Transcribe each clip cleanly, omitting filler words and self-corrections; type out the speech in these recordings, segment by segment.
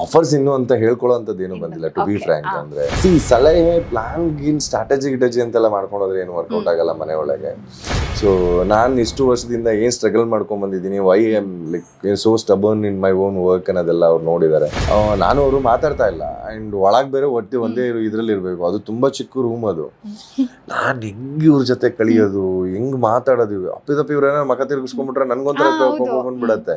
Offers ಇನ್ನು ಅಂತ ಹೇಳ್ಕೊಳ್ಳೋಂಥದ್ದು ಏನು ಬಂದಿಲ್ಲ ಟು ಬಿ ಫ್ರ್ಯಾಂಕ್. ಅಂದ್ರೆ ಸಲಹೆ ಪ್ಲಾನ್ ಗೀನ್ ಸ್ಟ್ರಾಟಜಿ ಗಿಟಜಿ ಅಂತೆಲ್ಲ ಮಾಡ್ಕೊಂಡೋದ್ರೆ ಏನು ವರ್ಕೌಟ್ ಆಗಲ್ಲ ಮನೆ ಒಳಗೆ. ಸೊ ನಾನು ಇಷ್ಟು ವರ್ಷದಿಂದ ಏನು ಸ್ಟ್ರಗಲ್ ಮಾಡ್ಕೊಂಡ್ ಬಂದಿದ್ದೀನಿ, Y am like so stubborn in my own work ಅನ್ನೋದೆಲ್ಲ ಅವ್ರು ನೋಡಿದ್ದಾರೆ. ನಾನು ಅವರು ಮಾತಾಡ್ತಾ ಇಲ್ಲ ಆ್ಯಂಡ್ ಒಳಗೆ ಬೇರೆ ಒಂದೇ ಇದ್ರಲ್ಲಿ ಇರಬೇಕು. ಅದು ತುಂಬ ಚಿಕ್ಕ ರೂಮ್ ಅದು. ನಾನು ಹೆಂಗೆ ಇವ್ರ ಜೊತೆ ಕಳಿಯೋದು, ಹೆಂಗೆ ಮಾತಾಡೋದು, ಅಪ್ಪಿದಪ್ಪಿ ಇವ್ರೇನಾರು ಮಕ ತಿರುಗಿಸ್ಕೊಂಡ್ಬಿಟ್ರೆ ನನಗೊಂಥರ ಕೋಪ ಬಂದ್ಬಿಡತ್ತೆ.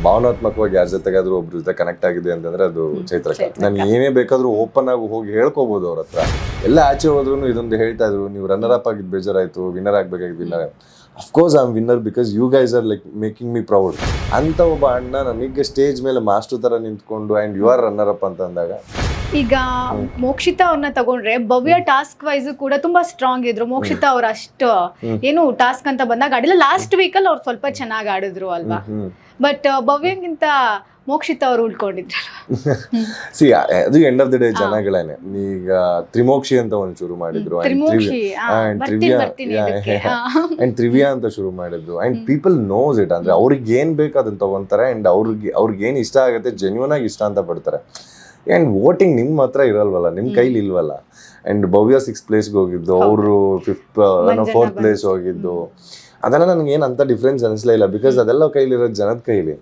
ಭಾವನಾತ್ಮಕವಾಗಿ ಯಾರ ಜೊತೆಗಾದ್ರೂ ಒಬ್ರ ಜೊತೆ ಕನೆಕ್ಟ್ ಆಗಿದೆ ಅಂತಂದ್ರೆ ಅದು ಚೈತ್ರಕ್ಕ. ನಾನು ಏನೇ ಬೇಕಾದ್ರೂ ಓಪನ್ ಆಗಿ ಹೋಗಿ ಹೇಳ್ಕೋಬಹುದು ಅವ್ರ ಹತ್ರ. ಎಲ್ಲ ಆಚೆ ಹೋದ್ರು ಇದೊಂದು ಹೇಳ್ತಾ ಇದ್ರು, ನೀವು ರನ್ನರ್ ಅಪ್ ಆಗಿದ್ದು ಬೇಜಾರಾಯ್ತು, ವಿನ್ನರ್ ಆಗ್ಬೇಕಾಗಿದ್ದು winner. Of course I am winner because you guys are like making me proud ಅಂತ ಒಬ್ಬ ಅಣ್ಣ ನನಗೆ ಸ್ಟೇಜ್ ಮೇಲೆ ಮಾಸ್ಟರ್ ತರ ನಿಂತ್ಕೊಂಡು and you are runner up ಅಂತ ಅಂದಾಗ. ಈಗ ಮೋಕ್ಷಿತಾ ಅವ್ರನ್ನ ತಗೊಂಡ್ರೆ ಭವ್ಯ ಟಾಸ್ಕ್ ವೈಸ್ ಕೂಡ ತುಂಬಾ ಸ್ಟ್ರಾಂಗ್ ಇದ್ರು. ಮೋಕ್ಷಿತಾ ಅವ್ರ ಅಷ್ಟು ಏನು ಟಾಸ್ಕ್ ಅಂತ ಬಂದಾಗ ಆಡಿಲ್ಲ. ಲಾಸ್ಟ್ ವೀಕಲ್ಲಿ ಅವ್ರು ಸ್ವಲ್ಪ ಚೆನ್ನಾಗಿ ಆಡಿದ್ರು ಅಲ್ವಾ, ಬಟ್ ಭವ್ಯಗಿಂತ ಮೋಕ್ಷಿತಾ ಅವ್ರು ಉಳ್ಕೊಂಡಿದ್ರಲ್ವಾ. ಸಿ ಅದು ಎಂಡ್ ಆಫ್ ದ ಡೇ ಜನಗಳೇನೆ. ಈಗ ತ್ರಿಮೋಕ್ಷಿ ಅಂತ ಒಂದು ಶುರು ಮಾಡಿದ್ರು, ಅಂಡ್ ತ್ರಿವ್ಯಾ ಅಂತ ಶುರು ಮಾಡಿದ್ರು. And people knows it. ಅಂದ್ರೆ ಅವ್ರಿಗೆ ಏನ್ ಬೇಕು ಅದನ್ನ ತಗೊಂತಾರೆ ಅಂಡ್ ಅವ್ರಿಗೆ ಏನ್ ಇಷ್ಟ ಆಗುತ್ತೆ ಜೆನ್ಯೂನ್ ಆಗಿ ಇಷ್ಟ ಅಂತ ಪಡ್ತಾರೆ. ಆ್ಯಂಡ್ ವೋಟಿಂಗ್ ನಿಮ್ಮ ಹತ್ರ ಇರಲ್ವಲ್ಲ, ನಿಮ್ಮ ಕೈಲಿ ಇಲ್ವಲ್ಲ. ಆ್ಯಂಡ್ ಭವ್ಯ 6th ಪ್ಲೇಸ್ಗೆ ಹೋಗಿದ್ದು, ಅವರು 4th ಪ್ಲೇಸ್ ಹೋಗಿದ್ದು, ಅದೆಲ್ಲ ನನಗೆ ಏನು ಅಂತ ಡಿಫ್ರೆನ್ಸ್ ಅನಿಸ್ಲೇ ಇಲ್ಲ. ಬಿಕಾಸ್ ಅದೆಲ್ಲ ಕೈಲಿರೋದು ಜನದ ಕೈಲಿ.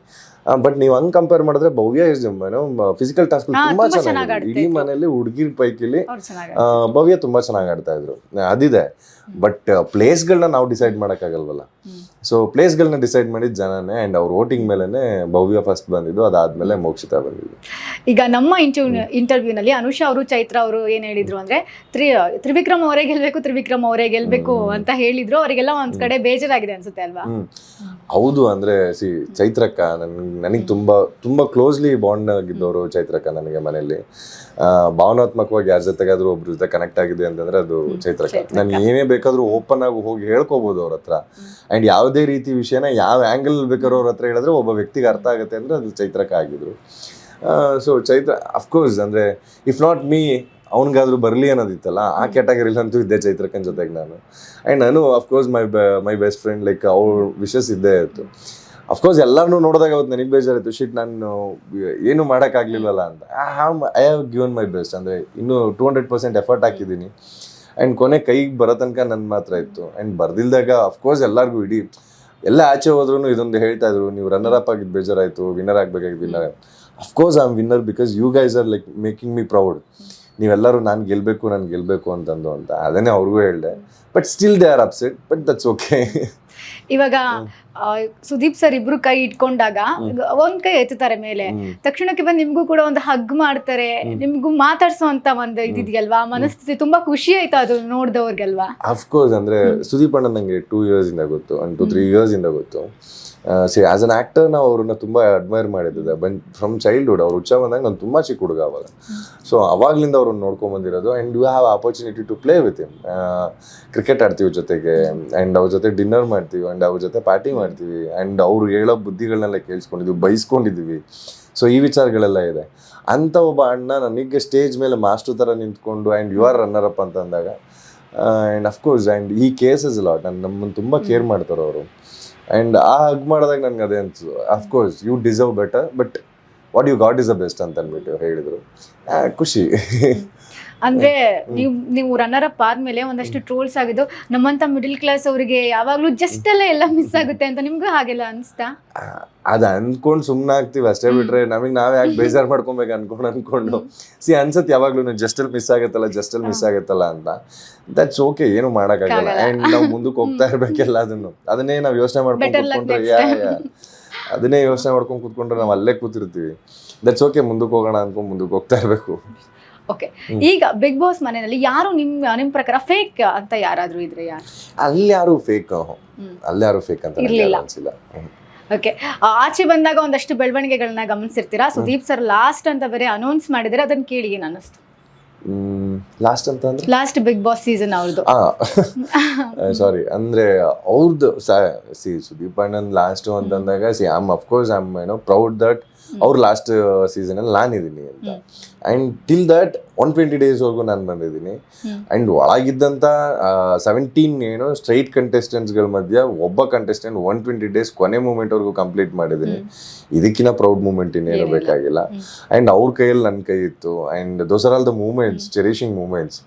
ಬಟ್ ನೀವು ಹಂಗೆ ಕಂಪೇರ್ ಮಾಡಿದ್ರೆ ಭವ್ಯ ಫಿಸಿಕಲ್ ಟಾಸ್ಕ್ ತುಂಬಾ ಚೆನ್ನಾಗಿ ಇಡೀ ಮನೆಯಲ್ಲಿ ಹುಡುಗಿರ್ ಪೈಕಿಲಿ ಭವ್ಯ ತುಂಬಾ ಚೆನ್ನಾಗಿ ಆಡ್ತಾ ಇದ್ರು. ಅದಿದೆ. ಬಟ್ ಪ್ಲೇಸ್ಗಳನ್ನ ನಾವು ಡಿಸೈಡ್ ಮಾಡೋಕ್ಕಾಗಲ್ವಲ್ಲ. ಸೊ ಪ್ಲೇಸ್ಗಳನ್ನ ಡಿಸೈಡ್ ಮಾಡಿದ ಜನನೇ. ಆ್ಯಂಡ್ ಅವ್ರ ವೋಟಿಂಗ್ ಮೇಲೆನೆ ಭವ್ಯ ಫಸ್ಟ್ ಬಂದಿದ್ದು, ಅದಾದ್ಮೇಲೆ ಮೋಕ್ಷಿತಾ ಬಂದಿದ್ದು. ಈಗ ನಮ್ಮ ಇಂಟರ್ವ್ಯೂನಲ್ಲಿ ಅನುಷಾ ಅವರು ಚೈತ್ರ ಅವರು ಏನ್ ಹೇಳಿದ್ರು ಅಂದ್ರೆ ತ್ರಿವಿಕ್ರಮ್ ಅವರೇ ಗೆಲ್ಬೇಕು ಅಂತ ಹೇಳಿದ್ರು. ಅವರಿಗೆಲ್ಲ ಒಂದ್ ಕಡೆ ಬೇಜಾರಾಗಿದೆ ಅನ್ಸುತ್ತೆ ಅಲ್ವಾ? ಹೌದು. ಅಂದ್ರೆ ಚೈತ್ರಕ್ಕ ನನಗೆ ತುಂಬಾ ಕ್ಲೋಸ್ಲಿ ಬಾಂಡ್ ಆಗಿದ್ದವರು ಚೈತ್ರಕ್ಕ. ನನಗೆ ಮನೆಯಲ್ಲಿ ಭಾವನಾತ್ಮಕವಾಗಿ ಯಾರ ಜೊತೆಗಾದ್ರೂ ಒಬ್ರ ಜೊತೆ ಕನೆಕ್ಟ್ ಆಗಿದೆ ಅಂತಂದ್ರೆ ಅದು ಚೈತ್ರಕ್ಕ. ನಾನು ಏನೇ ಬೇಕಾದ್ರೂ ಓಪನ್ ಆಗಿ ಹೋಗಿ ಹೇಳ್ಕೋಬಹುದು ಅವ್ರ ಹತ್ರ. ಅಂಡ್ ಯಾವುದೇ ರೀತಿ ವಿಷಯನ ಯಾವ ಆಂಗಲ್ ಬೇಕಾದ್ರೂ ಅವ್ರ ಹತ್ರ ಹೇಳಿದ್ರೆ ಒಬ್ಬ ವ್ಯಕ್ತಿಗೆ ಅರ್ಥ ಆಗುತ್ತೆ ಅಂದ್ರೆ ಅದು ಚೈತ್ರಕ್ಕ ಆಗಿದ್ರು. ಸೊ ಚೈತ್ರ ಅಫ್ಕೋರ್ಸ್ ಅಂದ್ರೆ ಇಫ್ ನಾಟ್ ಮೀ ಅವ್ನಿಗಾದ್ರೂ ಬರಲಿ ಅನ್ನೋದಿತ್ತಲ್ಲ, ಆ ಕ್ಯಾಟಗರಿಲಿ ಅಂತೂ ಇದ್ದೆ ಚೈತ್ರಕ್ಕನ ಜೊತೆಗೆ ನಾನು. ಆ್ಯಂಡ್ ನಾನು of course my best friend like ಅವ್ರ ವಿಶಸ್ ಇದ್ದೇ ಇತ್ತು. ಅಫ್ಕೋರ್ಸ್ ಎಲ್ಲರನ್ನೂ ನೋಡಿದಾಗ ಅವತ್ತು ನನಗೆ ಬೇಜಾರಿತ್ತು, ಶಿಟ್ ನಾನು ಏನು ಮಾಡೋಕ್ಕಾಗಲಿಲ್ಲಲ್ಲ ಅಂತ. I have given my best. ಅಂದರೆ ಇನ್ನೂ 200% ಎಫರ್ಟ್ ಹಾಕಿದ್ದೀನಿ. ಆ್ಯಂಡ್ ಕೊನೆ ಕೈಗೆ ಬರೋ ತನಕ ನನ್ನ ಮಾತ್ರ ಇತ್ತು. ಆ್ಯಂಡ್ ಬರ್ದಿಲ್ದಾಗ ಅಫ್ಕೋರ್ಸ್ ಎಲ್ಲರಿಗೂ ಇಡೀ ಎಲ್ಲ ಆಚೆ ಹೋದ್ರೂ ಇದೊಂದು ಹೇಳ್ತಾ ಇದ್ರು, ನೀವು ರನ್ನರ್ ಅಪ್ ಆಗಿದ್ದು ಬೇಜಾರಾಯಿತು, ವಿನ್ನರ್ ಆಗಬೇಕಾಗಿದ್ದು winner. Of course I am winner because you guys are like making me proud. ನೀವೆಲ್ಲರೂ ನಾನು ಗೆಲ್ಲಬೇಕು ಅಂತಂದು ಅಂತ ಅದನ್ನೇ ಅವ್ರಿಗೂ ಹೇಳಿದೆ. But still they are upset, but that's okay. ಇವಾಗ ಸುದೀಪ್ ಸರ್ ಇಬ್ರು ಕೈ ಇಟ್ಕೊಂಡಾಗ ಒಂದ್ ಕೈ ಎತ್ತುತ್ತಾರೆ ಮೇಲೆ, ತಕ್ಷಣಕ್ಕೆ ಬಂದು ನಿಮ್ಗೂ ಕೂಡ ಒಂದು ಹಗ್ ಮಾಡ್ತಾರೆ, ನಿಮ್ಗೂ ಮಾತಾಡ್ಸೋ ಅಂತ ಒಂದು ಇದಿದೆಯಲ್ವಾ, ಮನಸ್ಥಿತಿ ತುಂಬಾ ಖುಷಿ ಆಯ್ತು ಅದು ನೋಡ್ದವ್ರಿಗಲ್ವಾ? ಅಫ್ಕೋರ್ಸ್. ಅಂದ್ರೆ ಸುದೀಪ್ ಅಣ್ಣ ನಂಗೆ 2 years ಇಂದ ಗೊತ್ತು, 2-3 years ಇಂದ ಗೊತ್ತು. ಆಸ್ ಅನ್ ಆಕ್ಟರ್ ನಾವು ಅವ್ರನ್ನ ತುಂಬ ಅಡ್ಮೈರ್ ಮಾಡಿದ್ದೆ ಫ್ರಮ್ ಚೈಲ್ಡ್ಹುಡ್. ಅವ್ರು ಹುಚ್ಚ ಬಂದಾಗ ನಾನು ತುಂಬ ಚಿಕ್ಕ ಹುಡುಗ ಅವಾಗ. ಸೊ ಅವಾಗ್ಲಿಂದ ಅವ್ರನ್ನ ನೋಡ್ಕೊಂಬಂದಿರೋದು. And you have opportunity to play with him. Cricket ಆಡ್ತೀವಿ ಜೊತೆಗೆ, ಆ್ಯಂಡ್ ಅವ್ರ ಜೊತೆ ಡಿನ್ನರ್ ಮಾಡ್ತೀವಿ, ಆ್ಯಂಡ್ ಅವ್ರ ಜೊತೆ ಪಾರ್ಟಿ ಮಾಡ್ತೀವಿ, ಆ್ಯಂಡ್ ಅವ್ರು ಹೇಳೋ ಬುದ್ಧಿಗಳನ್ನೆಲ್ಲ ಕೇಳಿಸ್ಕೊಂಡಿದ್ವಿ, ಬೈಸ್ಕೊಂಡಿದ್ದೀವಿ. ಸೊ ಈ ವಿಚಾರಗಳೆಲ್ಲ ಇದೆ. ಅಂಥ ಒಬ್ಬ ಅಣ್ಣ ನನಗೆ ಸ್ಟೇಜ್ ಮೇಲೆ ಮಾಸ್ಟರ್ ಥರ ನಿಂತ್ಕೊಂಡು and you are runner up ಅಂತ ಅಂದಾಗ, ಆ್ಯಂಡ್ ಅಫ್ಕೋರ್ಸ್ ಆ್ಯಂಡ್ ಈ ಕೇಸಸ್ ಲಾಟ್ ನಮ್ಮನ್ನು ತುಂಬ ಕೇರ್ ಮಾಡ್ತಾರೆ ಅವರು. ಆ್ಯಂಡ್ ಆ ಹಗ್ ಮಾಡಿದಾಗ ನನಗೆ ಅದೇ ಅನ್ಸು, of course you deserve better, but what you got is the best ಅಂತ ಅಂದ್ಬಿಟ್ಟು ಹೇಳಿದರು. ಖುಷಿ. ಅಂದ್ರೆ ನೀವು ರನ್ನರ್ ಅಪ್ ಆದ್ಮೇಲೆ ಒಂದಷ್ಟು ಟ್ರೋಲ್ಸ್ ಆಗಿದ್ದು, ನಮ್ಮಂತ ಮಿಡಲ್ ಕ್ಲಾಸ್ ಅವರಿಗೆ ಯಾವಾಗ್ಲೂ ಜಸ್ಟ್ ಎಲ್ಲ ಮಿಸ್ ಆಗುತ್ತೆ ಅಂತ ನಿಮ್ಗೂ ಹಾಗೆಲ್ಲ ಅನಿಸ್ತಾ? ಅದು ಅನ್ಕೊಂಡು ಸುಮ್ಮನೆ ಆಗ್ತೀವಿ ಅಷ್ಟೇ, ಬಿಟ್ರೆ ನಮಗೆ ನಾವೇ ಯಾಕೆ ಬೇಜಾರು ಮಾಡ್ಕೊಬೇಕು ಅನ್ಕೊಂಡು ಅನ್ಸತ್ತೆ ಯಾವಾಗ್ಲೂ ಜಸ್ಟಲ್ಲಿ ಮಿಸ್ ಆಗುತ್ತಲ್ಲ ಅಂತ. ದಟ್ಸ್ ಓಕೆ, ಏನು ಮಾಡೋಕ್ಕಾಗಲ್ಲ. ಆ್ಯಂಡ್ ನಾವು ಮುಂದಕ್ಕೆ ಹೋಗ್ತಾ ಇರ್ಬೇಕೆಲ್ಲ. ಅದನ್ನೇ ನಾವು ಯೋಚನೆ ಮಾಡ್ಕೊಂಡು ಕೂತ್ಕೊಂಡ್ರೆ ನಾವು ಅಲ್ಲೇ ಕೂತಿರ್ತೀವಿ. ದಟ್ಸ್ ಓಕೆ, ಮುಂದಕ್ಕೆ ಹೋಗೋಣ ಅನ್ಕೊಂಡು ಮುಂದಕ್ಕೆ ಹೋಗ್ತಾ ಇರಬೇಕು. ಓಕೆ, ಈಗ ಬಿಗ್ ಬಾಸ್ ಮನೆಯಲ್ಲಿ ಯಾರು ನಿಮ್ ಪ್ರಕಾರ ಫೇಕ್ ಅಂತ ಯಾರಾದ್ರೂ ಇದ್ರೆ ಯಾರು? ಅಲ್ಲಿ ಯಾರು ಫೇಕ್ ಅಂತ ಅನ್ಸಿಲ್ಲ. ಓಕೆ, ಆಚೆ ಬಂದಾಗ ಒಂದಷ್ಟು ಬೆಳವಣಿಗೆಗಳನ್ನ ಗಮನಿಸಿರ್ತೀರಾ. ಸುದೀಪ್ ಸರ್ ಲಾಸ್ಟ್ ಅಂತ ಬೇರೆ ಅನೌನ್ಸ್ ಮಾಡಿದ್ರೆ, ಅದನ್ನ ಕೇಳಿ ಏನ್ ಅನ್ನಿಸ್ತು? ಲಾಸ್ಟ್ ಅಂತ ಅಂದ್ರೆ ಲಾಸ್ಟ್ ಬಿಗ್ ಬಾಸ್ ಸೀಸನ್ ಅವ್ರದ್ದು. ಸಾರಿ, ಅಂದ್ರೆ ಅವ್ರದ್ದು ಸುದೀಪ್ ಅಣ್ಣನ್ ಲಾಸ್ಟ್ ಅಂತಂದಾಗ ಐ ಆಮ್ ಪ್ರೌಡ್ ದಟ್ ಅವ್ರು ಲಾಸ್ಟ್ ಸೀಸನಲ್ಲಿ ನಾನಿದ್ದೀನಿ ಅಂತ. ಆ್ಯಂಡ್ ಟಿಲ್ ದಟ್ 120 ಡೇಸ್ವರೆಗೂ ನಾನು ಬಂದಿದ್ದೀನಿ. ಆ್ಯಂಡ್ ಒಳಗಿದ್ದಂಥ 17 ಏನೋ ಸ್ಟ್ರೈಟ್ ಕಂಟೆಸ್ಟೆಂಟ್ಸ್ಗಳ ಮಧ್ಯೆ ಒಬ್ಬ ಕಂಟೆಸ್ಟೆಂಟ್ 120 ಡೇಸ್ ಕೊನೆ ಮೂಮೆಂಟ್ವರೆಗೂ ಕಂಪ್ಲೀಟ್ ಮಾಡಿದ್ದೀನಿ. ಇದಕ್ಕಿಂತ ಪ್ರೌಡ್ ಮೂಮೆಂಟ್ ಇನ್ನೇನು ಬೇಕಾಗಿಲ್ಲ. ಆ್ಯಂಡ್ ಅವ್ರ ಕೈಯಲ್ಲಿ ನನ್ನ ಕೈ ಇತ್ತು. And those are all the moments, cherishing moments.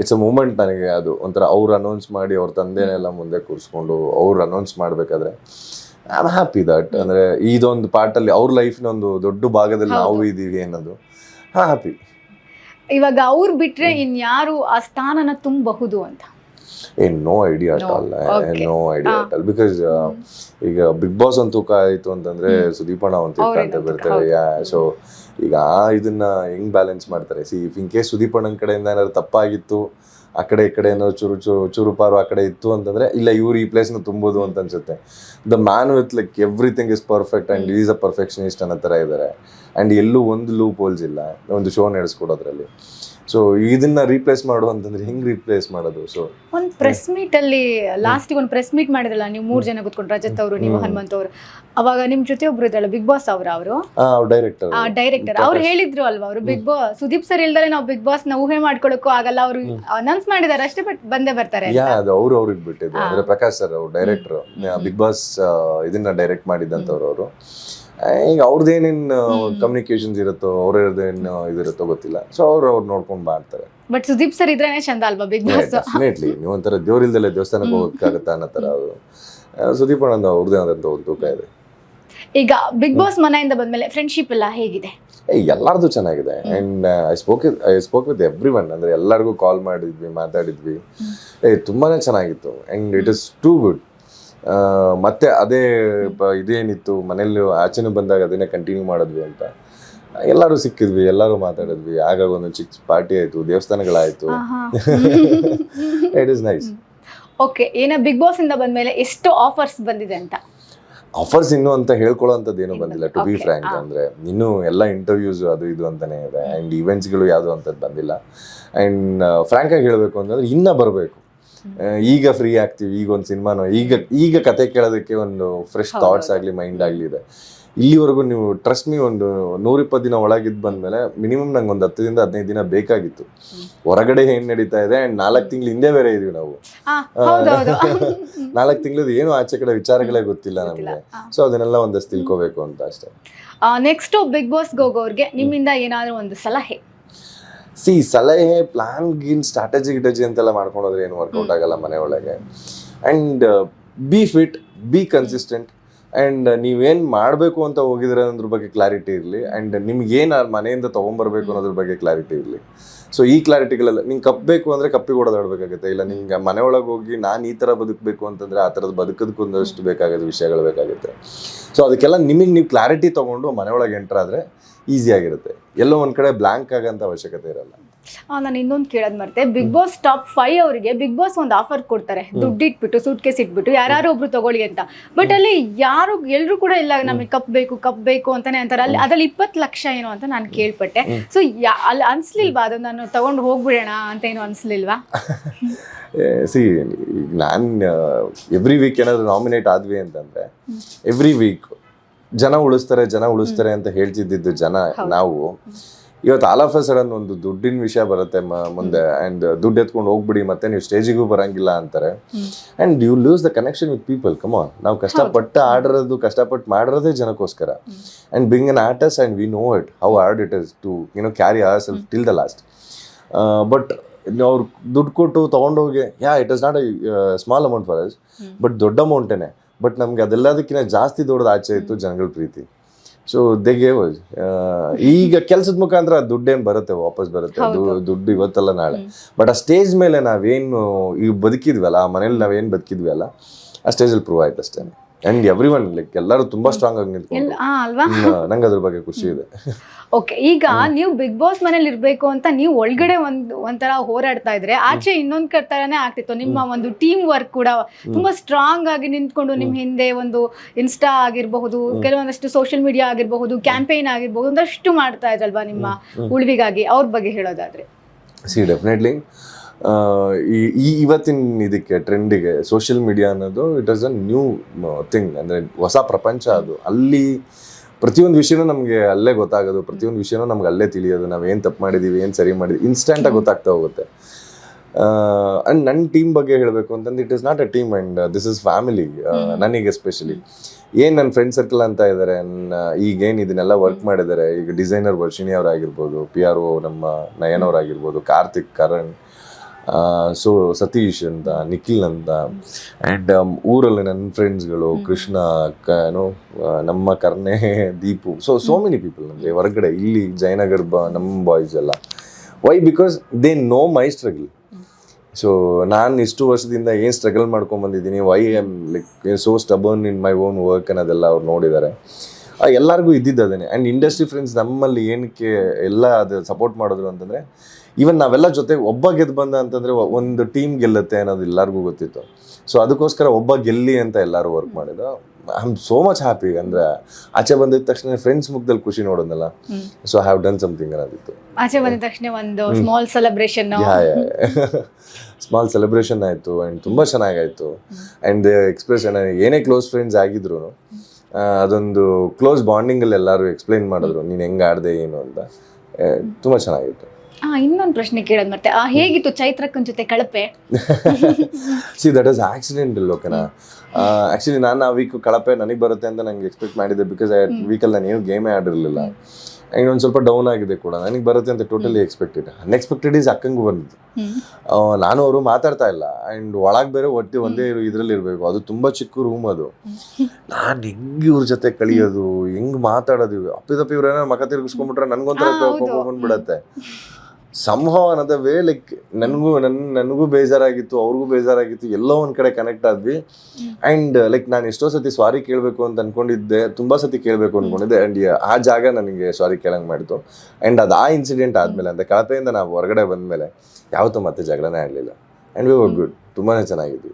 It's a moment ನನಗೆ. ಅದು ಒಂಥರ ಅವ್ರು ಅನೌನ್ಸ್ ಮಾಡಿ ಅವ್ರ ತಂದೆನೆಲ್ಲ ಮುಂದೆ ಕೂರಿಸ್ಕೊಂಡು ಅವ್ರು ಅನೌನ್ಸ್ ಮಾಡಬೇಕಾದ್ರೆ ಐ ಆಮ್ ಹ್ಯಾಪಿ ದಟ್ ಅಂದರೆ ಇದೊಂದು ಪಾರ್ಟಲ್ಲಿ ಅವ್ರ ಲೈಫ್ನ ಒಂದು ದೊಡ್ಡ ಭಾಗದಲ್ಲಿ ನಾವು ಇದ್ದೀವಿ ಅನ್ನೋದು ಹ್ಯಾಪಿ. ಇವಾಗ ಅವ್ರು ಬಿಟ್ರೆ ಇನ್ಯಾರು ಆ ಸ್ಥಾನನ ತುಂಬಬಹುದು ಅಂತ? No idea at all. No idea at all. Because ಈಗ ಬಿಗ್ ಬಾಸ್ ಒಂದು ತೂಕ ಆಯಿತು ಅಂತಂದ್ರೆ ಸುದೀಪಣ್ಣ ಒಂದು ತಿಕ್ಕ ಅಂತ ಬರ್ತಾರೆ. ಸೊ ಈಗ ಇದನ್ನ ಹೆಂಗ್ ಬ್ಯಾಲೆನ್ಸ್ ಮಾಡ್ತಾರೆ? ಇಫ್ ಇನ್ ಕೇಸ್ ಸುದೀಪಣ್ಣನ ಕಡೆಯಿಂದ ಏನಾದ್ರು ತಪ್ಪಾಗಿತ್ತು, ಆ ಕಡೆ ಈ ಕಡೆ ಏನಾದ್ರು ಚೂರುಪಾರು ಆ ಕಡೆ ಇತ್ತು ಅಂತಂದ್ರೆ ಇಲ್ಲ ಇವ್ರು ಈ ಪ್ಲೇಸ್ನ ತುಂಬೋದು ಅಂತ ಅನ್ಸುತ್ತೆ. The man with like everything is perfect and is a perfectionist ಅನ್ನೋ ಥರ ಇದ್ದಾರೆ. ಆ್ಯಂಡ್ ಎಲ್ಲೂ ಒಂದು ಲೂಪ್ ಹೋಲ್ಸ್ ಇಲ್ಲ ಒಂದು ಶೋ ನಡೆಸ್ಕೊಡೋದ್ರಲ್ಲಿ. ಸೊ ಇದನ್ನ ರೀಪ್ಲೇಸ್ ಮಾಡು ಅಂತಂದ್ರೆ ಹೆಂಗ್ ರೀಪ್ಲೇಸ್ ಮಾಡೋದು? ಸೊ ಒಂದು ಪ್ರೆಸ್ ಮೀಟ್ ಅಲ್ಲಿ ಲಾಸ್ಟಿಗೆ ಒಂದು ಪ್ರೆಸ್ ಮೀಟ್ ಮಾಡಿದ್ರಲ್ಲ ನೀವು 3 ಜನ ಕೂತ್ಕೊಂಡು, ರಜತ್ ಅವರು, ನೀವು, ಹನುಮಂತ್ ಅವರು. ಅವಾಗ ನಿಮ್ ಜೊತೆ ಒಬ್ರು ಇದ್ರಲ್ಲ ಬಿಗ್ ಬಾಸ್ ಅವರು ಡೈರೆಕ್ಟರ್ ಅವ್ರು ಹೇಳಿದ್ರು ಅಲ್ವಾ, ಅವರು ಬಿಗ್ ಬಾಸ್ ಸುದೀಪ್ ಸರ್ ಇಲ್ದರೆ ನಾವು ಬಿಗ್ ಬಾಸ್ ನ ಊಹೆ ಮಾಡ್ಕೊಳಕ್ಕೂ ಆಗಲ್ಲ, ಅವ್ರು ಅನೌನ್ಸ್ ಮಾಡಿದಾರೆ ಅಷ್ಟೇ, ಬಟ್ ಬಂದೇ ಬರ್ತಾರೆ. ಅದು ಅವ್ರಿಗೆ ಬಿಟ್ಟಿದ್ದು. ಅಂದ್ರೆ ಪ್ರಕಾಶ್ ಸರ್ ಅವ್ರು ಡೈರೆಕ್ಟರ್, ಬಿಗ್ ಬಾಸ್ ಇದನ್ನ ಡೈರೆಕ್ಟ್ ಮಾಡಿದ್ದಂಥವ್ರು ಅವರು. ಈಗ ಅವ್ರದ್ದೇನೇನು ಕಮ್ಯುನಿಕೇಶನ್ಸ್ ಇರುತ್ತೋ ಅವ್ರದ್ದೇನು ಇದಿರುತ್ತೋ ಗೊತ್ತಿಲ್ಲ. ಸೊ ಅವ್ರು ನೋಡ್ಕೊಂಡು ಮಾಡ್ತಾರೆ. ಬಟ್ ಸುದೀಪ್ ಸರ್ ಇದ್ರೇನೆ ಚಂದ ಅಲ್ವಾ ಬಿಗ್ ಬಾಸ್? ಡೆಫಿನೆಟ್ಲಿ. ನೀವು ಒಂಥರ ದೇವ್ರಿಲ್ದಲ್ಲೇ ದೇವಸ್ಥಾನಕ್ಕೆ ಹೋಗಕ್ಕಾಗತ್ತಾ ಅನ್ನೋ ಥರ ಅದು. ಸುದೀಪ್ ಅಣ್ಣ ಅವ್ರದೇ ಆದಂಥ ಒಂದು ತೂಕ ಇದೆ. ಈಗ ಬಿಗ್ ಬಾಸ್ ಮನೆಯಿಂದ ಬಂದ್ಮೇಲೆ ಫ್ರೆಂಡ್ಶಿಪ್ ಎಲ್ಲ ಹೇಗಿದೆ? ಎಲ್ಲಾರ್ದು ಚೆನ್ನಾಗಿದೆ. And I spoke with every one. ಅಂದರೆ ಎಲ್ಲರಿಗೂ ಕಾಲ್ ಮಾಡಿದ್ವಿ, ಮಾತಾಡಿದ್ವಿ. ತುಂಬಾ ಚೆನ್ನಾಗಿತ್ತು. And it is too good. ಮತ್ತೆ ಅದೇ ಇದೇನಿತ್ತು ಮನೇಲಿ ಆಚೆನೂ ಬಂದಾಗ ಅದನ್ನೇ ಕಂಟಿನ್ಯೂ ಮಾಡಿದ್ವಿ ಅಂತ. ಎಲ್ಲರೂ ಸಿಕ್ಕಿದ್ವಿ, ಎಲ್ಲರೂ ಮಾತಾಡಿದ್ವಿ. ಆಗಾಗ ಒಂದು ಚಿಕ್ಕ ಪಾರ್ಟಿ ಆಯಿತು, ದೇವಸ್ಥಾನಗಳಾಯಿತು. It is nice. ಓಕೆ, ಏನ ಬಿಗ್ ಬಾಸ್ ಇಂದ ಬಂದ್ಮೇಲೆ ಎಷ್ಟು ಆಫರ್ಸ್ ಬಂದಿದೆ ಅಂತ? ಆಫರ್ಸ್ ಇನ್ನೂ ಅಂತ ಹೇಳ್ಕೊಳ್ಳೋ ಅಂಥದ್ದು ಏನೂ ಬಂದಿಲ್ಲ, ಟು ಬಿ ಫ್ರ್ಯಾಂಕ್. ಅಂದರೆ ಇನ್ನೂ ಎಲ್ಲ ಇಂಟರ್ವ್ಯೂಸ್ ಅದು ಇದು ಅಂತಲೇ ಇದೆ. ಆ್ಯಂಡ್ ಈವೆಂಟ್ಸ್ಗಳು ಯಾವುದೂ ಅಂಥದ್ದು ಬಂದಿಲ್ಲ. ಆ್ಯಂಡ್ ಫ್ರ್ಯಾಂಕಾಗಿ ಹೇಳಬೇಕು ಅಂತಂದರೆ ಇನ್ನೂ ಬರಬೇಕು. ಈಗ ಫ್ರೀ ಆಗ್ತೀವಿ, ಈಗ ಒಂದು ಸಿನಿಮಾನೋ, ಈಗ ಕತೆ ಕೇಳೋದಕ್ಕೆ ಒಂದು ಫ್ರೆಶ್ ಥಾಟ್ಸ್ ಆಗಲಿ, ಮೈಂಡ್ ಆಗಲಿ ಇದೆ. ಇಲ್ಲಿವರೆಗೂ ನೀವು ಟ್ರಸ್ಟ್ ಮೀ, ಒಂದು 120 ದಿನ ಒಳಗಿದ್ದು ಬಂದಮೇಲೆ ಮಿನಿಮಮ್ ನಂಗೆ ಒಂದು 10 ದಿಂದ 15 ದಿನ ಬೇಕಾಗಿತ್ತು. ಹೊರಗಡೆ ಏನು ನಡೀತಾ ಇದೆ. ಆ್ಯಂಡ್ 4 ತಿಂಗಳು ಹಿಂದೆ ಬೇರೆ ಇದೀವಿ ನಾವು. 4 ತಿಂಗಳದ್ದು ಏನು ಆಚೆ ಕಡೆ ವಿಚಾರಗಳೇ ಗೊತ್ತಿಲ್ಲ ನಮಗೆ. ಸೊ ಅದನ್ನೆಲ್ಲ ಒಂದಷ್ಟು ತಿಳ್ಕೋಬೇಕು ಅಂತ ಅಷ್ಟೇ. ನೆಕ್ಸ್ಟ್ ಬಿಗ್ ಬಾಸ್ ಹೋಗೋರ್ಗೆ ನಿಮ್ಮಿಂದ ಏನಾದರೂ ಒಂದು ಸಲಹೆ? ಸಲಹೆ, ಪ್ಲಾನ್ ಗೀನ್ ಸ್ಟ್ರಾಟಜಿ ಗಿಟಜಿ ಅಂತೆಲ್ಲ ಮಾಡ್ಕೊಂಡೋದ್ರೆ ಏನು ವರ್ಕೌಟ್ ಆಗಲ್ಲ ಮನೆ ಒಳಗೆ. And B fit, B consistent. And ನೀವೇನು ಮಾಡಬೇಕು ಅಂತ ಹೋಗಿದ್ರೆ ಅನ್ನೋದ್ರ ಬಗ್ಗೆ ಕ್ಲಾರಿಟಿ ಇರಲಿ. ಆ್ಯಂಡ್ ನಿಮ್ಗೇನು ಮನೆಯಿಂದ ತೊಗೊಂಬರ್ಬೇಕು ಅನ್ನೋದ್ರ ಬಗ್ಗೆ ಕ್ಲಾರಿಟಿ ಇರಲಿ. ಸೊ ಈ ಕ್ಲಾರಿಟಿಗಳೆಲ್ಲ ನಿಂಗೆ ಕಪ್ಪಬೇಕು ಅಂದರೆ ಕಪ್ಪಿಗೆ ಓಡಾಡಬೇಕಾಗುತ್ತೆ. ಇಲ್ಲ ನಿಂಗೆ ಮನೆ ಒಳಗೆ ಹೋಗಿ ನಾನು ಈ ಥರ ಬದುಕಬೇಕು ಅಂತಂದರೆ ಆ ಥರದ್ದು ಬದುಕೋದಕ್ಕೊಂದಷ್ಟು ಬೇಕಾಗುತ್ತೆ, ವಿಷಯಗಳು ಬೇಕಾಗುತ್ತೆ. ಸೊ ಅದಕ್ಕೆಲ್ಲ ನಿಮಗೆ ನೀವು ಕ್ಲಾರಿಟಿ ತೊಗೊಂಡು ಮನೆ ಒಳಗೆ ಎಂಟ್ರಾದರೆ ಈಸಿಯಾಗಿರುತ್ತೆ. ಎಲ್ಲೋ ಒಂದು ಕಡೆ ಬ್ಲ್ಯಾಂಕ್ ಆಗೋಂಥ ಅವಶ್ಯಕತೆ ಇರಲ್ಲ. ನಾನು ಇನ್ನೊಂದು ಕೇಳೋದು ಮರ್ತೆ, ಬಿಗ್ ಬಾಸ್ ಟಾಪ್ 5 ಅವರಿಗೆ ಬಿಗ್ ಬಾಸ್ ಒಂದು ಆಫರ್ ಕೊಡ್ತಾರೆ, ದುಡ್ಡು ಇಟ್ಬಿಟ್ಟು ಸೂಟ್ ಕೇಸ್ ಇಟ್ಬಿಟ್ಟು ಯಾರು ಒಬ್ರು ತಗೊಳ್ಳಿ ಅಂತ. ಬಟ್ ಅಲ್ಲಿ ಎಲ್ಲರೂ ಕೂಡ ಇಲ್ಲ ನಮಗೆ ಕಪ್ ಬೇಕು ಅಂತಾನೆ ಅಂತಾರೆ. ಅದ್ರಲ್ಲಿ 20 ಲಕ್ಷ ಏನೋ ಅಂತ ನಾನು ಕೇಳ್ಪಟ್ಟೆ. ಸೊ ಅಲ್ಲಿ ಅನ್ಸ್ಲಿಲ್ವಾ ಅದು ನಾನು ತಗೊಂಡು ಹೋಗ್ಬಿಡೋಣ ಅಂತ ಏನು ಅನ್ಸ್ಲಿಲ್ವಾ? ನಾನು ಎವ್ರಿ ವೀಕ್ ಏನಾದ್ರು ನಾಮಿನೇಟ್ ಆದ್ವಿ ಅಂತಂದ್ರೆ ಎವ್ರಿ ವೀಕ್ ಜನ ಉಳಿಸ್ತಾರೆ ಅಂತ ಹೇಳ್ತಿದ್ದಿದ್ದು ಜನ ನಾವು. ಇವತ್ತು ಆಲ್ ಆಫ್ ಎ ಸಡನ್ ಒಂದು ದುಡ್ಡಿನ ವಿಷಯ ಬರುತ್ತೆ ಮುಂದೆ. ಆ್ಯಂಡ್ ದುಡ್ಡು ಎತ್ಕೊಂಡು ಹೋಗ್ಬಿಡಿ ಮತ್ತೆ ನೀವು ಸ್ಟೇಜಿಗೂ ಬರಂಗಿಲ್ಲ ಅಂತಾರೆ. And you lose the connection with people. Come on, ನಾವು ಕಷ್ಟಪಟ್ಟು ಕಷ್ಟಪಟ್ಟು ಮಾಡಿರೋದೇ ಜನಕ್ಕೋಸ್ಕರ. And being an artist and we know it how hard it is to carry our self till the last. But ಅವ್ರು ದುಡ್ಡು ಕೊಟ್ಟು ತೊಗೊಂಡೋಗಿ it is not a small amount for us, but ದೊಡ್ಡ ಅಮೌಂಟೇನೆ. ಬಟ್ ನಮ್ಗೆ ಅದೆಲ್ಲದಕ್ಕಿಂತ ಜಾಸ್ತಿ ದೊಡ್ಡದು ಆಚೆ ಇತ್ತು ಜನಗಳ ಪ್ರೀತಿ. So they gave us. ಈಗ ಕೆಲಸದ ಮುಖಾಂತರ ದುಡ್ಡೇನು ಬರುತ್ತೆ, ವಾಪಸ್ ಬರುತ್ತೆ. ದುಡ್ಡು ಇವತ್ತಲ್ಲ ನಾಳೆ. ಬಟ್ ಆ ಸ್ಟೇಜ್ ಮೇಲೆ ನಾವೇನು ಈಗ ಬದುಕಿದ್ವಲ್ಲ, ಆ ಮನೇಲಿ ನಾವೇನು ಬದುಕಿದ್ವಿ ಅಲ್ಲ, ಆ ಸ್ಟೇಜಲ್ಲಿ ಪ್ರೂವ್ ಆಯ್ತು ಅಷ್ಟೇ. ಆ್ಯಂಡ್ ಎವ್ರಿ ಒನ್ ಲೈಕ್ ಎಲ್ಲರೂ ತುಂಬಾ ಸ್ಟ್ರಾಂಗ್ ಆಗಿ ನಿಂತ್ಕೊಂಡು ನಂಗೆ ಅದ್ರ ಬಗ್ಗೆ ಖುಷಿ ಇದೆ. ಓಕೆ, ಈಗ ನೀವು ಬಿಗ್ ಬಾಸ್ ಮನೇಲಿ ಇರ್ಬೇಕು ಅಂತ ನೀವು ಒಳಗಡೆ ಒಂಥರ ಹೋರಾಡ್ತಾ ಇದ್ರೆ, ಆಚೆ ಇನ್ನೊಂದ್ ತರಾನೇ ಆಗ್ತಿತ್ತು. ನಿಮ್ಮ ಒಂದು ಟೀಮ್ ವರ್ಕ್ ಕೂಡ ತುಂಬಾ ಸ್ಟ್ರಾಂಗ್ ಆಗಿ ನಿಂತ್ಕೊಂಡು ನಿಮ್ ಹಿಂದೆ ಒಂದು ಇನ್ಸ್ಟಾ ಆಗಿರಬಹುದು, ಕೆಲವೊಂದಷ್ಟು ಸೋಷಿಯಲ್ ಮೀಡಿಯಾ ಆಗಿರಬಹುದು, ಕ್ಯಾಂಪೇನ್ ಆಗಿರಬಹುದು, ಒಂದಷ್ಟು ಮಾಡ್ತಾ ಇದ್ರಲ್ವಾ ನಿಮ್ಮ ಉಳಿವಿಗಾಗಿ. ಅವ್ರ ಬಗ್ಗೆ ಹೇಳೋದಾದ್ರೆ ಡೆಫಿನೆಟ್ಲಿ ಇವತ್ತಿನ ಇದಕ್ಕೆ ಟ್ರೆಂಡಿಗೆ ಸೋಷಿಯಲ್ ಮೀಡಿಯಾ ಅನ್ನೋದು it is a new thing. ಅಂದರೆ ಹೊಸ ಪ್ರಪಂಚ ಅದು. ಅಲ್ಲಿ ಪ್ರತಿಯೊಂದು ವಿಷಯನೂ ನಮಗೆ ಅಲ್ಲೇ ಗೊತ್ತಾಗೋದು, ಪ್ರತಿಯೊಂದು ವಿಷಯನೂ ನಮ್ಗೆ ಅಲ್ಲೇ ತಿಳಿಯೋದು, ನಾವು ಏನು ತಪ್ಪು ಮಾಡಿದ್ದೀವಿ, ಏನು ಸರಿ ಮಾಡಿದ್ವಿ ಇನ್ಸ್ಟೆಂಟಾಗಿ ಗೊತ್ತಾಗ್ತಾ ಹೋಗುತ್ತೆ. ಆ್ಯಂಡ್ ನನ್ನ ಟೀಮ್ ಬಗ್ಗೆ ಹೇಳಬೇಕು ಅಂತಂದ್ರೆ it is not a team and this is family. ನನಗೆ ಎಸ್ಪೆಷಲಿ ಏನು ನನ್ನ ಫ್ರೆಂಡ್ ಸರ್ಕಲ್ ಅಂತ ಇದ್ದಾರೆ, ಈಗೇನು ಇದನ್ನೆಲ್ಲ ವರ್ಕ್ ಮಾಡಿದ್ದಾರೆ, ಈಗ ಡಿಸೈನರ್ ವರ್ಷಿಣಿ ಅವರಾಗಿರ್ಬೋದು, PRO ನಮ್ಮ ನಯನ್ ಅವರಾಗಿರ್ಬೋದು, ಕಾರ್ತಿಕ್, ಕರಣ್, ಸೊ ಸತೀಶ್ ಅಂತ, ನಿಖಿಲ್ ಅಂತ, ಆ್ಯಂಡ್ ಊರಲ್ಲಿ ನನ್ನ ಫ್ರೆಂಡ್ಸ್ಗಳು ಕೃಷ್ಣ, ನಮ್ಮ Karne, Deepu, so many people ಅಂದರೆ ಹೊರಗಡೆ ಇಲ್ಲಿ ಜಯನಗರ್ ನಮ್ಮ ಬಾಯ್ಸ್ ಎಲ್ಲ. Why? Because they know my struggle. So ನಾನು ಇಷ್ಟು ವರ್ಷದಿಂದ ಏನು ಸ್ಟ್ರಗಲ್ ಮಾಡ್ಕೊಂಡ್ಬಂದಿದ್ದೀನಿ, why am like so stubborn in my own work ಅನ್ನೋದೆಲ್ಲ ಅವ್ರು ನೋಡಿದ್ದಾರೆ. ಎಲ್ಲರಿಗೂ ಇದ್ದಿದ್ದು ಅದೇನೆ. ಆ್ಯಂಡ್ ಇಂಡಸ್ಟ್ರಿ ಫ್ರೆಂಡ್ಸ್ ನಮ್ಮಲ್ಲಿ ಏನಕ್ಕೆ ಎಲ್ಲ ಅದು ಸಪೋರ್ಟ್ ಮಾಡಿದ್ರು ಅಂತಂದರೆ, ಈವನ್ ನಾವೆಲ್ಲ ಜೊತೆಗೆ ಒಬ್ಬ ಗೆದ್ದು ಬಂದ ಅಂತಂದರೆ ಒಂದು ಟೀಮ್ ಗೆಲ್ಲುತ್ತೆ ಅನ್ನೋದು ಎಲ್ಲರಿಗೂ ಗೊತ್ತಿತ್ತು. ಸೊ ಅದಕ್ಕೋಸ್ಕರ ಒಬ್ಬ ಗೆಲ್ಲಿ ಅಂತ ಎಲ್ಲರೂ ವರ್ಕ್ ಮಾಡಿದ್ರು. I am so much happy. ಅಂದರೆ ಆಚೆ ಬಂದಿದ ತಕ್ಷಣ ಫ್ರೆಂಡ್ಸ್ ಮುಖದಲ್ಲಿ ಖುಷಿ ನೋಡೋದಲ್ಲ. So I have done something ಅನ್ನೋದಿತ್ತು. ಆಚೆ ಬಂದಿದ ತಕ್ಷಣ ಒಂದು ಸ್ಮಾಲ್ ಸೆಲೆಬ್ರೇಷನ್, ಸ್ಮಾಲ್ ಸೆಲೆಬ್ರೇಷನ್ ಆಯಿತು ಆ್ಯಂಡ್ ತುಂಬ ಚೆನ್ನಾಗಾಯಿತು. ಆ್ಯಂಡ್ ಎಕ್ಸ್ಪ್ರೆಷನ್ ಏನೇ ಕ್ಲೋಸ್ ಫ್ರೆಂಡ್ಸ್ ಆಗಿದ್ರು ಅದೊಂದು ಕ್ಲೋಸ್ ಬಾಂಡಿಂಗಲ್ಲಿ ಎಲ್ಲರೂ ಎಕ್ಸ್ಪ್ಲೈನ್ ಮಾಡಿದ್ರು ನೀನು ಹೆಂಗೆ ಆಡಿದೆ ಏನು ಅಂತ. ತುಂಬ ಚೆನ್ನಾಗಿತ್ತು. ಇನ್ನೊಂದು ಪ್ರಶ್ನೆ ಕೇಳೋದು ಮತ್ತೆ, ಹೇಗಿತ್ತು ಚೈತ್ರಕ್ಕನ ಜೊತೆ ಕಳಪೆ? See that is accidental. ಓಕೆನಾ? ಆ್ಯಕ್ಚುಲಿ ನಾನು ಆ ವೀಕ್ ಕಳಪೆ ನನಗೆ ಬರುತ್ತೆ ಅಂತ ನಂಗೆ ಎಕ್ಸ್ಪೆಕ್ಟ್ ಮಾಡಿದ್ದೆ. ಬಿಕಾಸ್ ಆ ವೀಕಲ್ಲಿ ನಾನು ಏನು ಗೇಮೇ ಆಡಿರಲಿಲ್ಲ. ಆ್ಯಂಡ್ ಒಂದು ಸ್ವಲ್ಪ ಡೌನ್ ಆಗಿದೆ ಕೂಡ. ನನಗೆ ಬರುತ್ತೆ ಅಂತ ಟೋಟಲಿ ಎಕ್ಸ್ಪೆಕ್ಟೆಡ್. ಅನ್ಎಕ್ಸ್ಪೆಕ್ಟೆಡ್ ಈಸ್ ಅಕ್ಕಂಗೂ ಬಂದಿದ್ದು. ನಾನು ಅವರು ಮಾತಾಡ್ತಾ ಇಲ್ಲ ಆ್ಯಂಡ್ ಒಳಗೆ ಬೇರೆ ಒಂದೇ ಇದರಲ್ಲಿ ಇರಬೇಕು. ಅದು ತುಂಬ ಚಿಕ್ಕ ರೂಮ್ ಅದು. ನಾನು ಹೆಂಗೆ ಇವ್ರ ಜೊತೆ ಕಳಿಯೋದು, ಹೆಂಗೆ ಮಾತಾಡೋದು, ಅಪ್ಪಿದಪ್ಪಿ ಇವ್ರೇನೋ ಮಕ ತಿರುಗಿಸ್ಕೊಂಡ್ಬಿಟ್ರೆ ನನಗೊಂಥರ ಕೋಪ ಬಂದ್ಬಿಡತ್ತೆ. ಸಂಭವ ಅನ್ನೋದ ವೇ ಲೈಕ್ ನನಗೂ ಬೇಜಾರಾಗಿತ್ತು, ಅವ್ರಿಗೂ ಬೇಜಾರಾಗಿತ್ತು, ಎಲ್ಲೋ ಒಂದು ಕಡೆ ಕನೆಕ್ಟ್ ಆದ್ವಿ. ಆ್ಯಂಡ್ ಲೈಕ್ ನಾನು ಎಷ್ಟೋ ಸತಿ ಸಾರಿ ಕೇಳಬೇಕು ಅಂತ ಅಂದ್ಕೊಂಡಿದ್ದೆ, ತುಂಬ ಸತಿ ಕೇಳಬೇಕು ಅಂದ್ಕೊಂಡಿದ್ದೆ. ಆ್ಯಂಡ್ ಆ ಜಾಗ ನನಗೆ ಸಾರಿ ಕೇಳಂಗೆ ಮಾಡಿತು. ಆ್ಯಂಡ್ ಅದು ಆ ಇನ್ಸಿಡೆಂಟ್ ಆದಮೇಲೆ ಅಂದರೆ ಕಳಪೆಯಿಂದ ನಾವು ಹೊರಗಡೆ ಬಂದಮೇಲೆ ಯಾವತ್ತೂ ಮತ್ತೆ ಜಗಳನೇ ಆಗಲಿಲ್ಲ. And we were good. ತುಂಬಾ ಚೆನ್ನಾಗಿದ್ವಿ.